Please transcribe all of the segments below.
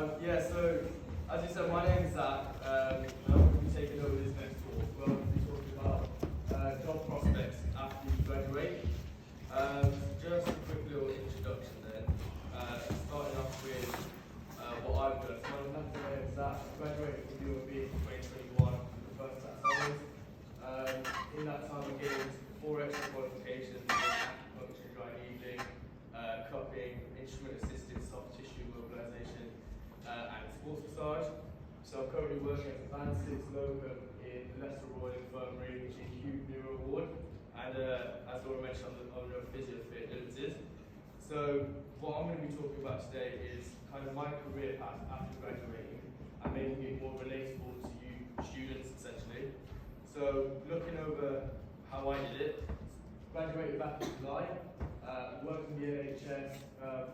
Yeah, so as you said, my name is Zach. I'm going to be taking over this next talk. We're going to be talking about job prospects after you graduate. Just a quick little introduction then. Starting off with what I've done. So my name is Zach. I graduated from UOB in 2021 with the first class honours. In that time, I gained 4 extra qualifications: acupuncture, dry needling, cupping, instrument-assisted soft tissue mobilisation, and sports massage. So I'm currently working as a band 6 locum in the Leicester Royal Infirmary, which is Hugh Neuro Ward, and as Laura mentioned, I'm the owner of Physiotherapy Limited. So what I'm going to be talking about today is kind of my career path after graduating and making it more relatable to you students essentially. So looking over how I did it, graduated back in July, worked in the NHS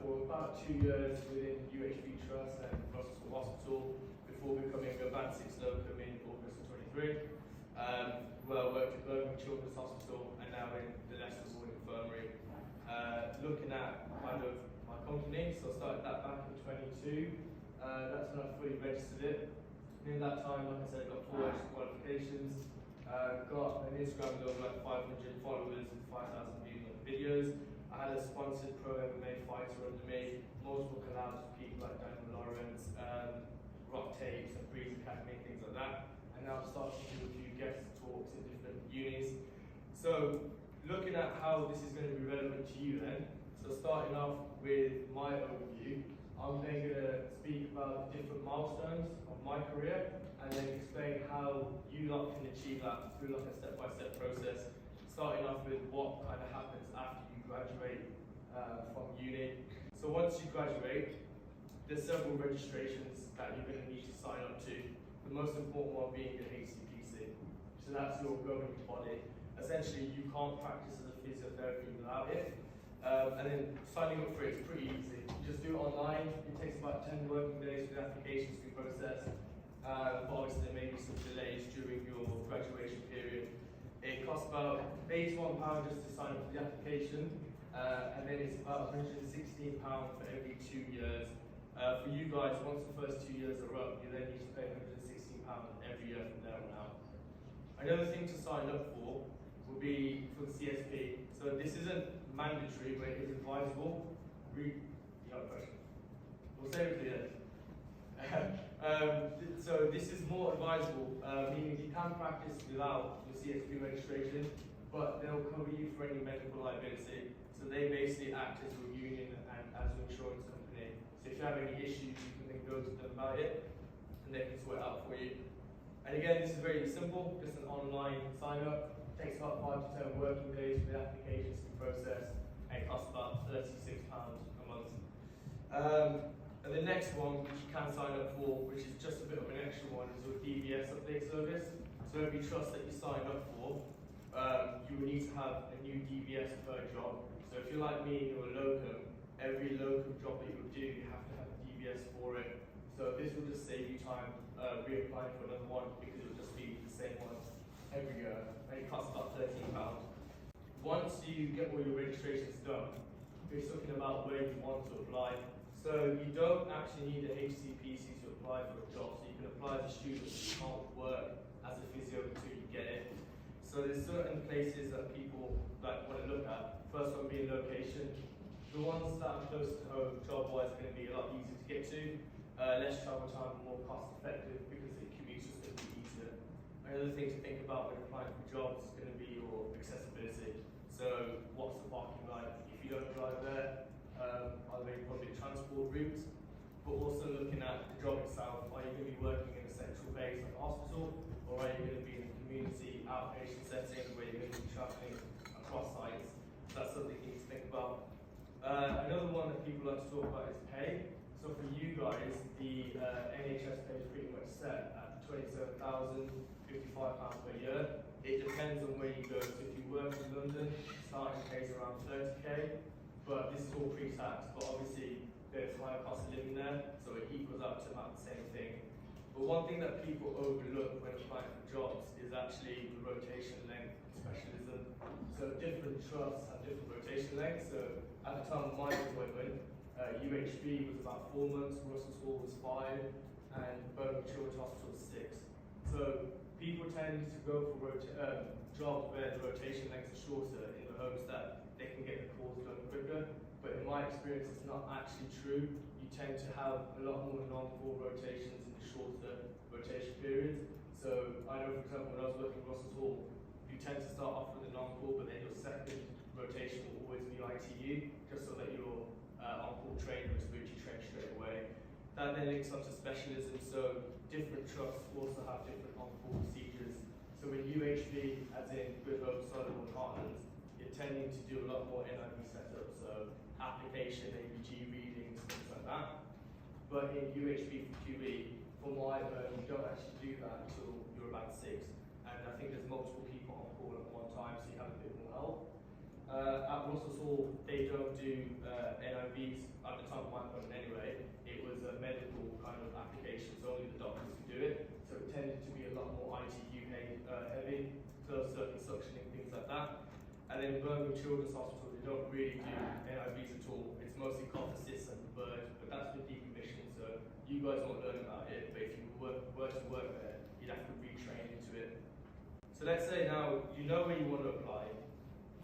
for about 2 years within UHB Trust and Russell Hospital before becoming a band 6 locum in August of 23. Where I worked at Birmingham Children's Hospital and now in the Leicester Royal Infirmary. Looking at kind of my company, so I started that back in 22. That's when I fully registered it. In that time, like I said, got 4 extra qualifications. Got an Instagram with over like 500 followers and 5,000 views on videos. I had a sponsored pro MMA fighter under me, multiple collabs with people like Daniel Lawrence, Rock Tapes and Breeze Academy, things like that. And now I'm starting to do a few guest talks in different unis. So looking at how this is going to be relevant to you then, so starting off with my overview, I'm then going to speak about the different milestones of my career and then explain how you lot can achieve that through like a step-by-step process, starting off with what kind of happens after you graduate from uni. So once you graduate, there's several registrations that you're going to need to sign up to. The most important one being the HCPC. So that's your governing body. Essentially, you can't practice as a physiotherapy without it. And then signing up for it is pretty easy. You just do it online. It takes about 10 working days for the applications to be processed. But obviously there may be some delays during your graduation period. It costs about £81 just to sign up for the application. And then it's about £116 for every 2 years. For you guys, once the first 2 years are up, you then need to pay £116 every year from there on out. Another thing to sign up for will be for the CSP. So this isn't mandatory, but it is advisable. You have a question? We'll save it to the end. So this is more advisable, meaning you can practice without your CSP registration, but they'll cover you for any medical liability. So they basically act as your union and as your insurance company. So if you have any issues, you can then go to them about it, and they can sort it out for you. And again, this is very simple, just an online sign up. It takes about 5 to 10 working days for the applications to be processed, and it costs about £36 a month. And the next one, which you can sign up for, which is just a bit of an extra one, is your DBS update service. So every trust that you sign up for, you will need to have a new DBS per job. So if you're like me and you're a locum, every locum job that you do, you have to have a DBS for it. So this will just save you time reapplying for another one because it will just be the same one every year. And it costs about £13. Once you get all your registrations done, you're talking about where you want to apply. So you don't actually need a HCPC to apply for a job. So you can apply as a student, but you can't work as a physio until you get it. So there's certain places that people want to look at. First one being location. The ones that are close to home, job-wise, are going to be a lot easier to get to. Less travel time, more cost-effective because the commute is going to be easier. Another thing to think about when applying for jobs is going to be your accessibility. So what's the parking like? If you don't drive there, are there any public transport routes? But also looking at the job itself, are you going to be working in a central base like a hospital, or are you going to be in a community outpatient setting where you're going to be travelling across sites? So that's something you need to think about. Another one that people like to talk about is pay. So for you guys, the NHS pay is pretty much set at £27,055 per year. It depends on where you go. So if you work in London, starting pay is around 30k, but this is all pre-tax. But obviously, there's higher cost of living there, so it equals out to about the same thing. But one thing that people overlook when applying for jobs is actually the rotation length and specialism. So different trusts have different rotation lengths. So at the time of my appointment, UHB was about 4 months, Russell's Hall was 5, and Birmingham Children's Hospital is 6. So people tend to go for jobs where the rotation lengths are shorter in the hopes that they can get the calls done quicker. But in my experience, it's not actually true. You tend to have a lot more non-call rotations in the shorter rotation periods. So I know, for example, when I was working in Russell's Hall, you tend to start off with a non-call, but then your second rotation will always be ITU, just so that your on-call trainer is which you train straight away. That then links up to specialism, so different trusts also have different on-call procedures. So with UHB, as in Good Hope, Solihull and Heartlands, you're tending to do a lot more NIV setup, so application, ABG readings, things like that. But in UHB for QE, from what I've heard, you don't actually do that until you're about 6. And I think there's multiple people on call at one time, so you have a bit more help. At Russell's Hall, they don't do NIVs at the time of my appointment anyway. It was a medical kind of application, so only the doctors could do it. So it tended to be a lot more ITU heavy, closed circuit suctioning, things like that. And then Birmingham Children's Hospital, they don't really do NIVs at all. It's mostly cough assist and bird, but that's been decommissioned, so you guys won't learn about it. But if you were to work there, you'd have to retrain into it. So let's say now you know where you want to apply,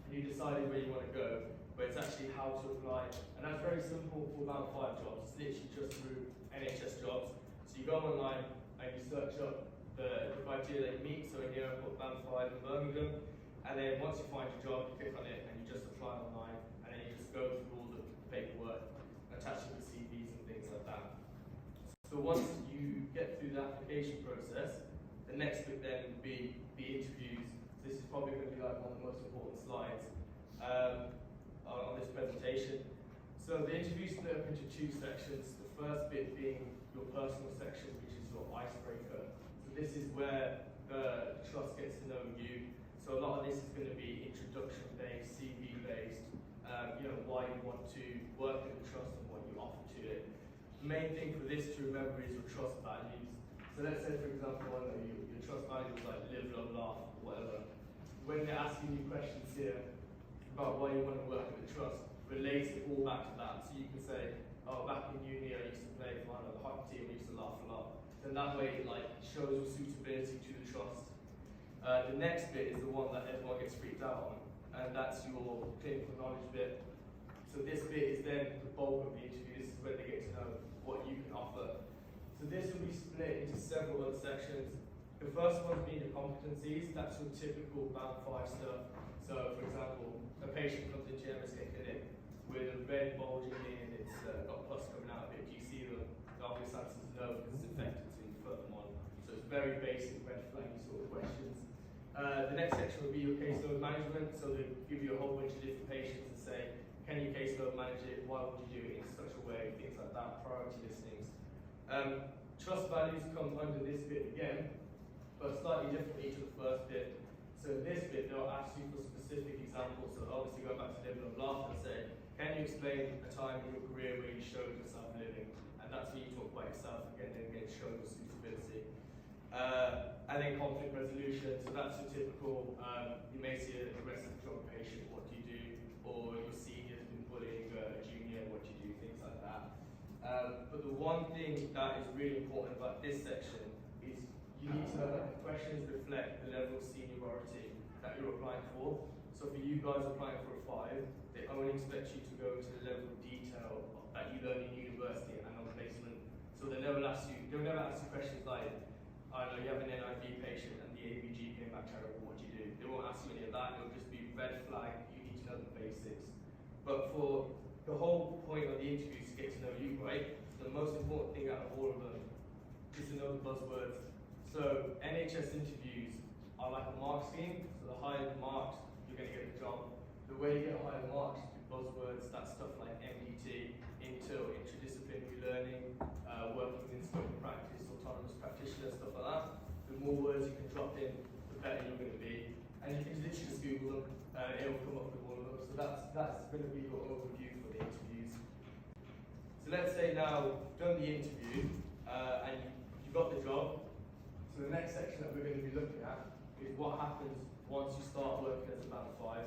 and you decided where you want to go, but it's actually how to apply. And that's very simple for about 5 jobs. It's literally just through NHS jobs. So you go online and you search up the criteria that you meet. So in here I put band 5 in Birmingham. And then once you find your job, you click on it and you just apply online. And then you just go through all the paperwork, attaching the CVs and things like that. So once you get through the application process, the next bit then would be the interviews. This is probably going to be like one of the most important slides on this presentation. So the interview split up into 2 sections. The first bit being your personal section, which is your icebreaker. So this is where the trust gets to know you. So a lot of this is going to be introduction based, CV based, why you want to work in the trust and what you offer to it. The main thing for this to remember is your trust values. So let's say, for example, your trust value is like live, love, laugh, whatever. When they're asking you questions here about why you want to work at the trust, relate it all back to that. So you can say, oh, back in uni I used to play for the hockey team, I used to laugh a lot. Then that way it shows your suitability to the trust. The next bit is the one that everyone gets freaked out on, and that's your clinical knowledge bit. So this bit is then the bulk of the interview. This is where they get to know what you can offer. So this will be split into several other sections. The first one being the competencies. That's your typical band 5 stuff. So, for example, a patient comes into MSK clinic with a red bulging in, it's got pus coming out of it. Do you see them? The obvious answer is no, because it's infected, so you put them on. So it's very basic red flag sort of questions. The next section will be your caseload management. So they give you a whole bunch of different patients and say, can you caseload manage it? Why would you do it in such a way? Things like that, priority listings. Trust values come under this bit again, but slightly differently to the first bit. So this bit, they'll ask you for specific examples. So obviously go back to live, love, laugh and say, can you explain a time in your career where you showed yourself living? And that's when you talk about yourself again and again, show your suitability. And then conflict resolution, so that's your typical, you may see an aggressive drug patient, what do you do? Or your senior's been bullying a junior, what do you do? Things like that. But the one thing that is really important about this section is you need to know that the questions reflect the level of seniority that you're applying for. So for you guys applying for a 5, they only expect you to go into the level of detail that you learn in university and on placement. So they'll never ask you questions like, I know you have an NIV patient and the ABG came back terrible, what do you do? They won't ask you any of that, it'll just be red flag, you need to know the basics. But for the whole point of the interview is to get to know you, right? So the most important thing out of all of them is to know the buzzwords. So NHS interviews are like a mark scheme, so the higher the marks, you're going to get the job. The way you get higher marks is with buzzwords, that's stuff like MDT, INTIL, interdisciplinary learning, working in scope of practice, autonomous practitioner, stuff like that. The more words you can drop in, the better you're going to be. And you can literally just Google them, it'll come up with all of them. So that's going to be your overview for the interviews. So let's say now you've done the interview and you got the job. So the next section that we're going to be looking at is what happens once you start working as a band 5.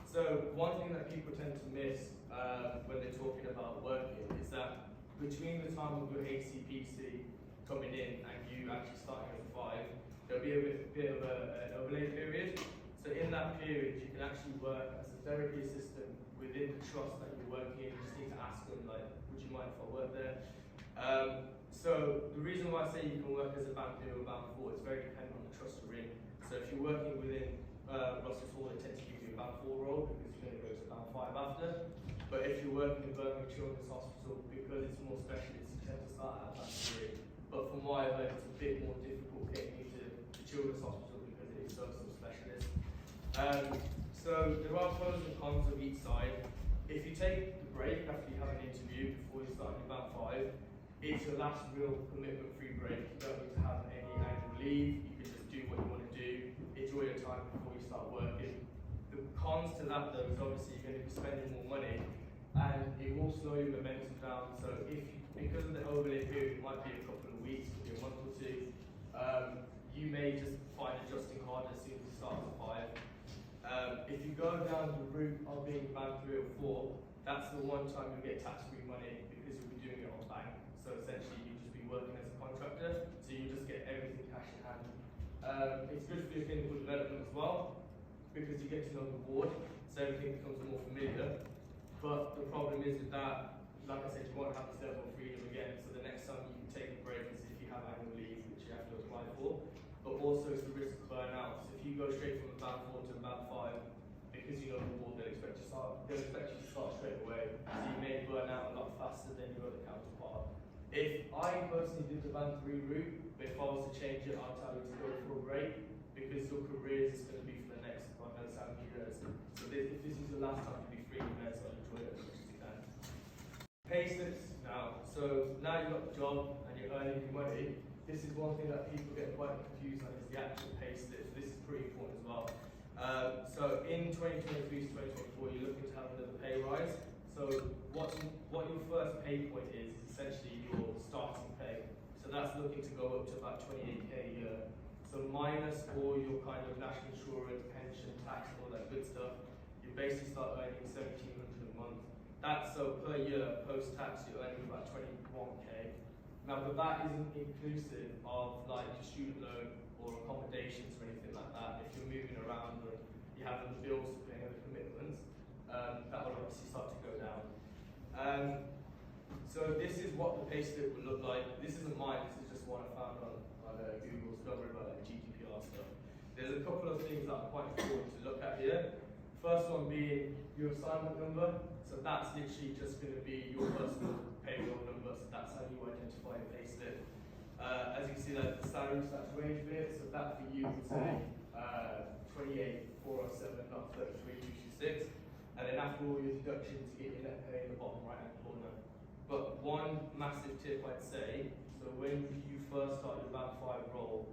So one thing that people tend to miss when they're talking about working is that between the time of your HCPC coming in and you actually starting as a 5, there'll be a bit of an overlay period. So in that period, you can actually work as a therapy assistant within the trust that you're working in. You just need to ask them, like, would you mind if I work there? So the reason why I say you can work as a band 3 or band 4 is very dependent on the trust you're in. So if you're working within Russell's Hall, they tend to give you a band 4 role because you're going to go to band 5 after. But if you're working in Birmingham Children's Hospital, because it's more specialist, you tend to start at band 3. But from what I've heard, it's a bit more difficult getting into the Children's Hospital because it is so specialist. So there are pros and cons of each side. If you take the break after you have an interview before you start in band 5, it's your last real commitment-free break. You don't need to have any annual leave. You can just do what you want to do. Enjoy your time before you start working. The cons to that, though, is obviously you're going to be spending more money, and it will slow your momentum down. So because of the overlay period, it might be a couple of weeks, could be a month or two. You may just find adjusting harder as soon as you start as a 5. If you go down the route of being band 3 or 4, that's the one time you get tax-free money because you'll be doing it on bank. So essentially, you just be working as a contractor, so you just get everything cash in hand. It's good for your clinical development as well because you get to know the ward, so everything becomes more familiar. But the problem is with that, like I said, you won't have this level of freedom again. So the next time you can take a break is if you have annual leave, which you have to apply for. But also it's the risk of burnout. So if you go straight from a band 4 to a band 5, because you know the ward, they'll expect you to start straight away. So you may burn out a lot faster than your other counterpart. If I personally did the band 3 route, but if I was to change it, I'd tell you to go for a break because your career is going to be for the next, God knows how many years. So if this is the last time to be free, you may as well enjoy it as much as you can. Pay slips now. So now you've got the job and you're earning your money. This is one thing that people get quite confused on is the actual pay slips. This is pretty important as well. So in 2023 to 2024, you're looking to have another pay rise. So what your first pay point is essentially your starting pay. So that's looking to go up to about 28k a year. So minus all your kind of national insurance, pension, tax, and all that good stuff, you basically start earning 1,700 a month. That's so per year, post-tax, you're earning about 21k. Now, but that isn't inclusive of like your student loan or accommodations or anything like that. If you're moving around or you have other bills to pay, other commitments, that will obviously start to go down. So this is what the pay slip would look like. This isn't mine, this is just one I found on Google Discovery about like GDPR stuff. There's a couple of things that are quite important to look at here. First one being your assignment number. So that's literally just going to be your personal payroll number. So that's how you identify a pay slip. As you can see, that the salary starts range bit. So that for you would say 28,407, not 33,226. And then after all your deductions, you get your net pay in the bottom right hand corner. But one massive tip I'd say, so when you first start your band 5 role,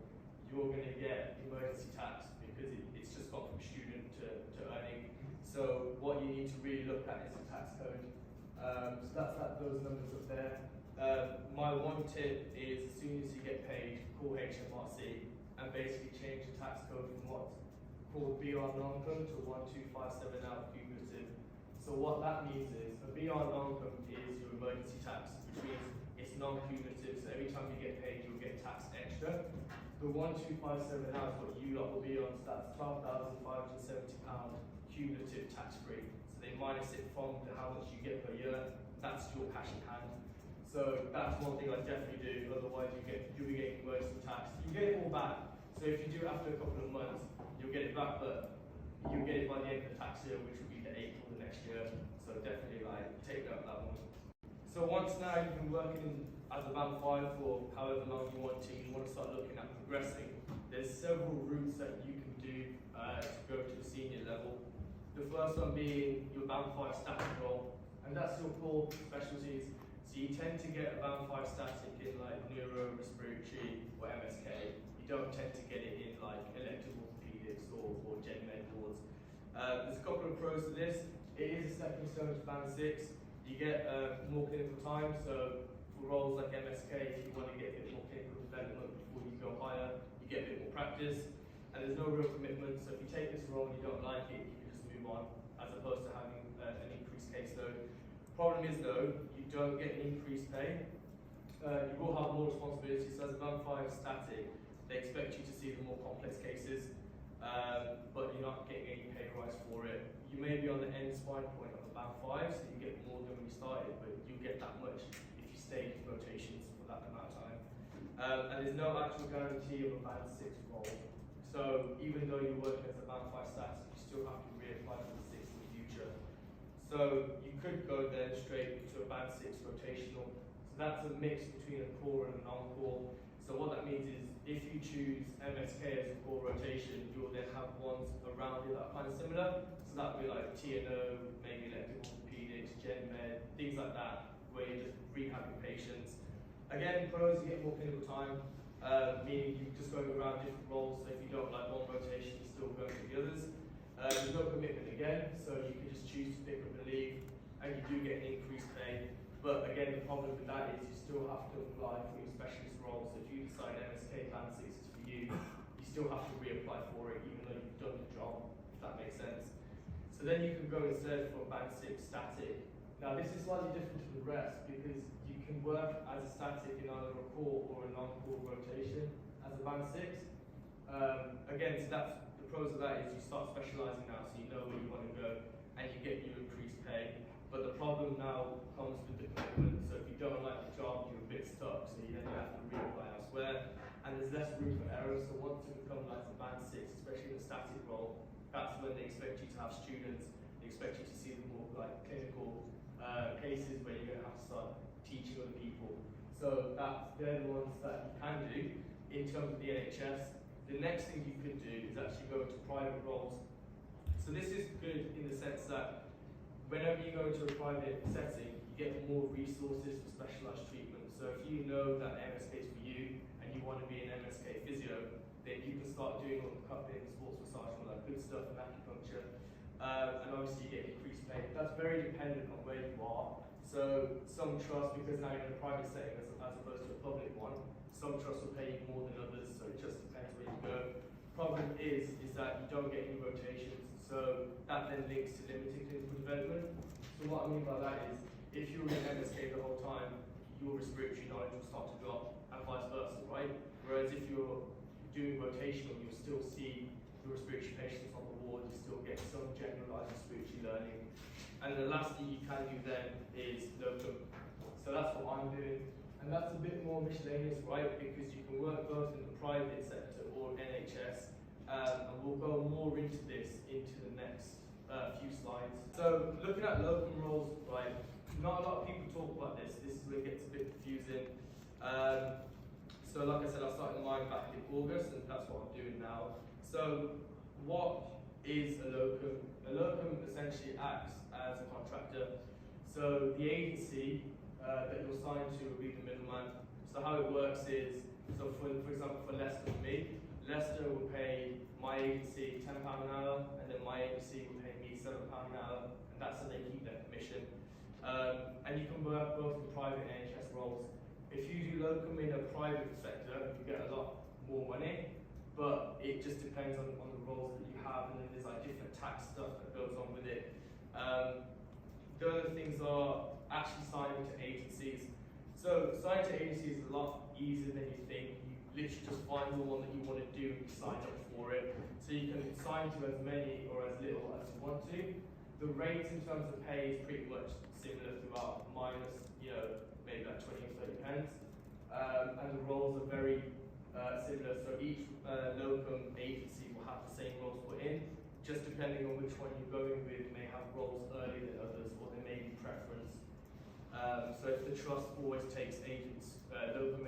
you're going to get emergency tax because it's just gone from student to earning. So what you need to really look at is the tax code. So that's those numbers up there. My one tip is as soon as you get paid, call HMRC and basically change the tax code from what's called BR non-cum to 1257 out cumulative. So what that means is a BR non-cum is your emergency tax, which means it's non-cumulative. So every time you get paid, you'll get taxed extra. The 1257 out is what you lot will be on. So that's £12,570 cumulative tax-free. So they minus it from how much you get per year. That's your cash in hand. So that's one thing I definitely do. Otherwise, you'll be getting emergency tax. You get it all back. So if you do it after a couple of months, you'll get it back, but you'll get it by the end of the tax year, which will be the April the next year. So definitely take note of that one. So once now you've been working as a band 5 for however long you want to start looking at progressing. There's several routes that you can do to go to the senior level. The first one being your band 5 static role, and that's your core specialties. So you tend to get a band 5 static in like neuro, respiratory, or MSK. You don't tend to get it in like elective orthopedics or gen med wards. There's a couple of pros to this. It is a stepping stone to band 6. You get more clinical time, so for roles like MSK, if you want to get a bit more clinical development before you go higher, you get a bit more practice, and there's no real commitment, so if you take this role and you don't like it, you can just move on, as opposed to having an increased caseload. Problem is though, you don't get an increased pay, you will have more responsibility. So as a band 5 static, they expect you to see the more complex cases, but you're not getting any pay rise for it. You may be on the end spine point of a band 5, so you get more than when you started, but you get that much if you stay in rotations for that amount of time. And there's no actual guarantee of a band 6 role. So even though you're working as a band 5 static, you still have to reapply for the 6 in the future. So you could go then straight to a band 6 rotational. So that's a mix between a core and a non-core. So what that means is if you choose MSK as a core rotation, you'll then have ones around it that are kind of similar. So that would be like TNO, maybe elective orthopedics, gen med, things like that, where you're just rehabbing patients. Again, pros, you get more clinical time, meaning you're just going around different roles. So if you don't like one rotation, you're still going to the others. There's no commitment again, so you can just choose to pick up and leave, and you do get an increased pay. But again, the problem with that is you still have to apply for your specialist role. So if you decide MSK band 6 is for you, you still have to reapply for it, even though you've done the job, if that makes sense. So then you can go instead for a band 6 static. Now this is slightly different to the rest because you can work as a static in either a core or a non-core rotation as a band 6. Again, so that's the pros of that is you start specialising now, so you know where you want to go, and you get your increased pay. But the problem now comes with the commitment. So if you don't like the job, you're a bit stuck. So you then have to reapply elsewhere, and there's less room for error. So once you become like a band 6, especially in a static role, that's when they expect you to have students. They expect you to see the more like clinical cases where you're going to have to start teaching other people. So they're the ones that you can do in terms of the NHS. The next thing you could do is actually go into private roles. So this is good in the sense that whenever you go into a private setting, you get more resources for specialised treatment. So if you know that MSK is for you and you want to be an MSK physio, then you can start doing all the cupping, sports massage, all that good stuff, and acupuncture. And obviously you get increased pay. That's very dependent on where you are. So some trusts, because now you're in a private setting as opposed to a public one, some trusts will pay you more than others, so it just depends where you go. Problem is that you don't get any rotations, so that then links to limited clinical development. So what I mean by that is, if you're in MSK the whole time, your respiratory knowledge will start to drop, and vice versa, right? Whereas if you're doing rotational, you'll still see your respiratory patients on the ward, you still get some generalised respiratory learning. And the last thing you can do then is locum. So that's what I'm doing. And that's a bit more miscellaneous, right? Because you can work both in the private sector or NHS. And we'll go more into this into the next few slides. So looking at locum roles, right? Not a lot of people talk about this. This is where it gets a bit confusing. So like I said, I started mine back in August, and that's what I'm doing now. So what is a locum? A locum essentially acts as a contractor. So the agency that you're signed to will be the middleman. So how it works is, so for example, for Leicester, for me, Leicester will pay my agency £10 an hour, and then my agency will pay me £7 an hour, and that's how they keep their commission. And you can work both in private and NHS roles. If you do locum in a private sector, you get a lot more money, but it just depends on the roles that you have, and then there's like different tax stuff that goes on with it. The other things are actually signing to agencies. So signing to agencies is a lot easier than you think. You literally just find the one that you want to do and you sign up for it. So you can sign to as many or as little as you want to. The rates in terms of pay is pretty much similar throughout, minus, maybe like 20 or 30 pence. And the roles are very similar. So each locum agency will have the same roles put in. Just depending on which one you're going with, may have roles earlier than others, or there may be preference. So if the trust always takes agents, locum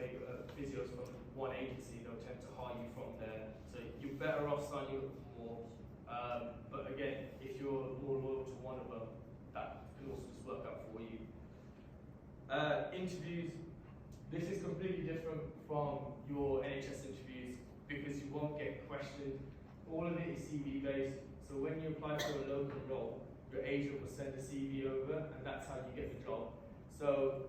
physios from one agency, they'll tend to hire you from there. So you're better off signing up for more. But again, if you're more loyal to one of them, that can also just work out for you. Interviews. This is completely different from your NHS interviews because you won't get questioned. All of it is CV based. So when you apply for a local role, your agent will send a CV over, and that's how you get the job. So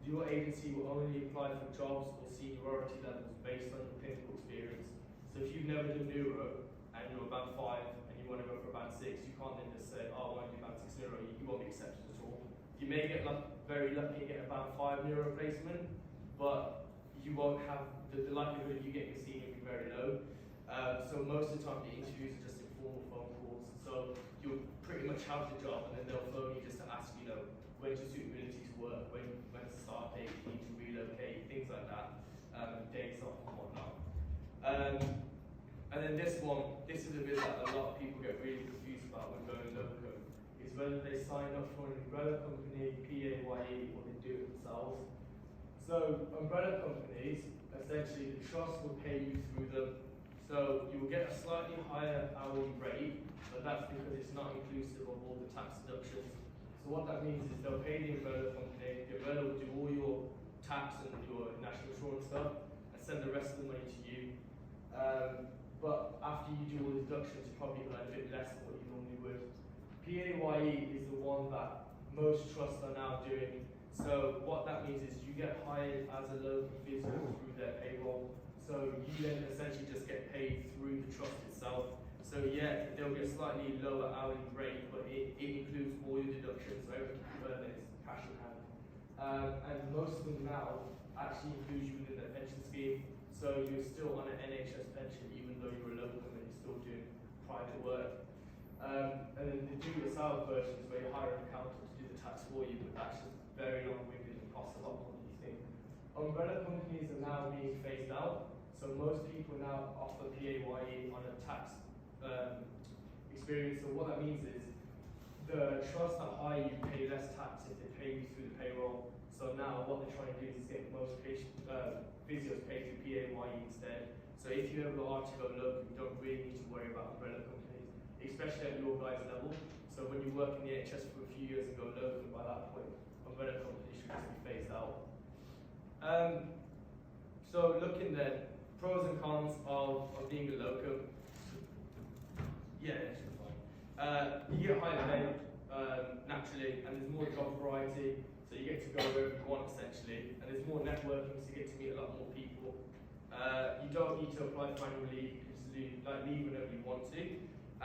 your agency will only apply for jobs or seniority levels based on your clinical experience. So if you've never done neuro and you're a band 5 and you want to go for a band 6, you can't then just say, oh, I want to do band 6 neuro, you won't be accepted at all. You may get very lucky and get a band 5 neuro placement, but you won't have the likelihood of you getting a senior will be very low. So most of the time the interviews are just informal phone calls. So you'll pretty much have the job, and then they'll phone you just to ask, when's your suitability to work, when's the start date, you need to relocate, things like that, days off and whatnot. And then this is a bit that a lot of people get really confused about when going locum, is whether they sign up for an umbrella company, PAYE, or they do it themselves. So umbrella companies, essentially the trust will pay you through them. So you will get a slightly higher hourly rate, but that's because it's not inclusive of all the tax deductions. So what that means is they'll pay the umbrella company, the umbrella will do all your tax and your national insurance stuff, and send the rest of the money to you. But after you do all the deductions, you probably earn a bit less than what you normally would. PAYE is the one that most trusts are now doing. So what that means is you get hired as a local physio through their payroll. So you then essentially just get paid through the trust itself. So yeah, there'll be a slightly lower hourly rate, but it includes all your deductions, so everything you earn is cash in hand. And most of them now actually include you within their pension scheme. So you're still on an NHS pension even though you're a local and you're still doing private work. And then the do-it-yourself version is where you hire an accountant to do the tax for you, but that's just very long-winded and costs a lot more than you think. Umbrella companies are now being phased out, so most people now offer PAYE on a tax experience. So what that means is the trusts that hire you pay less tax if they pay you through the payroll. So now what they're trying to do is get most physios paid through PAYE instead. So if you ever are to go local, you don't really need to worry about umbrella companies, especially at your guys' level. So when you work in the NHS for a few years and go local, by that point, umbrella companies should just be phased out. So looking then, pros and cons of being a locum. Yeah, it should be fine. You get higher pay, naturally, and there's more job variety, so you get to go wherever you want essentially, and there's more networking, so you get to meet a lot more people. You don't need to apply for annual leave, you can just leave whenever you want to,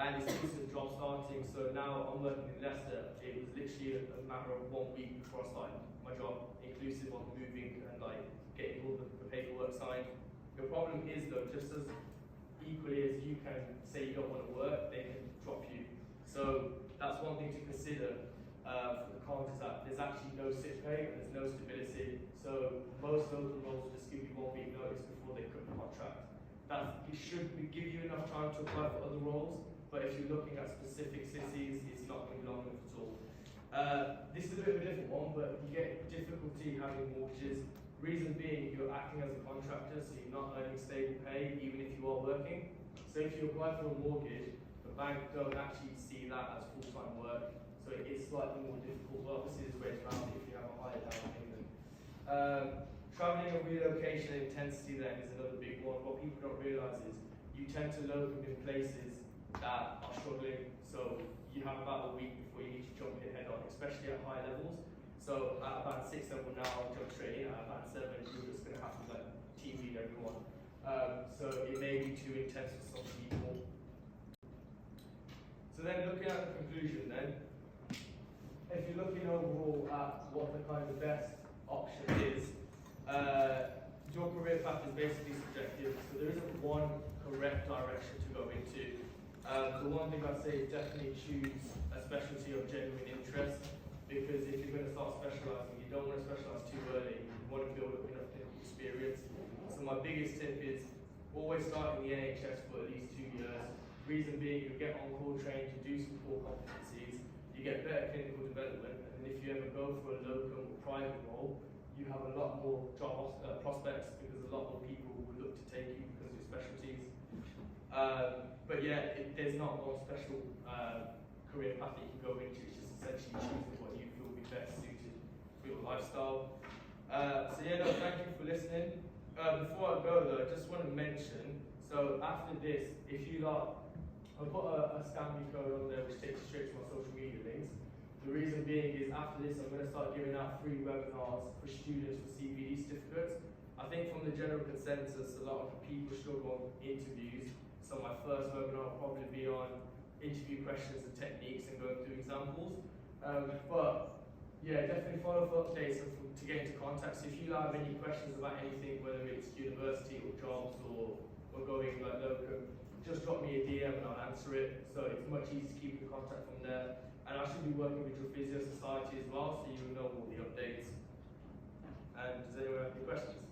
and it's instant job starting. So now I'm working in Leicester, it was literally a matter of 1 week before I started my job, inclusive of moving and getting all the paperwork signed. The problem is though, just as equally as you can say you don't want to work, they can drop you. So that's one thing to consider for the cons, is that there's actually no sick pay and there's no stability. So most local roles will just give you 1 week notice before they cut the contract. It should give you enough time to apply for other roles, but if you're looking at specific cities, it's not going to be long enough at all. This is a bit of a different one, but you get difficulty having mortgages. Reason being, you're acting as a contractor, so you're not earning stable pay, even if you are working. So if you apply for a mortgage, the bank don't actually see that as full-time work, so it is slightly more difficult. But obviously there's ways around it if you have a higher down payment. Travelling and relocation intensity then is another big one. What people don't realise is you tend to locum in places that are struggling, so you have about a week before you need to jump in head on, especially at high levels. So at about 6 level now, I'll jump straight in. At about 7, you're just going to have to team lead everyone. So it may be too intense for some people. So then looking at the conclusion then, if you're looking overall at what the kind of best option is, your career path is basically subjective, so there isn't one correct direction to go into. The one thing I'd say is definitely choose a specialty of genuine interest, because if you're going to start specialising, you don't want to specialise too early, you want to build up enough clinical experience. So my biggest tip is always start in the NHS for at least 2 years. Reason being, you get on-call trained, you do some core competencies, you get better clinical development, and if you ever go for a locum or private role, you have a lot more job prospects, because a lot more people will look to take you because of your specialties. But yeah, there's not one special career path that you can go into. It's just essentially choosing what you feel will be best suited for your lifestyle. So yeah, no, thank you for listening. Before I go though, I just want to mention, so after this, if you I'll put a Scambi code on there which takes you straight to my social media links. The reason being is after this I'm going to start giving out free webinars for students for CPD certificates. I think from the general consensus, a lot of people struggle on interviews, so my first webinar will probably be on interview questions and techniques and going through examples. But Yeah, definitely follow up updates and to get into contact. So if you have any questions about anything, whether it's university or jobs or going like locum, just drop me a DM and I'll answer it. So it's much easier to keep in contact from there. And I should be working with your physio society as well, so you'll know all the updates. And does anyone have any questions?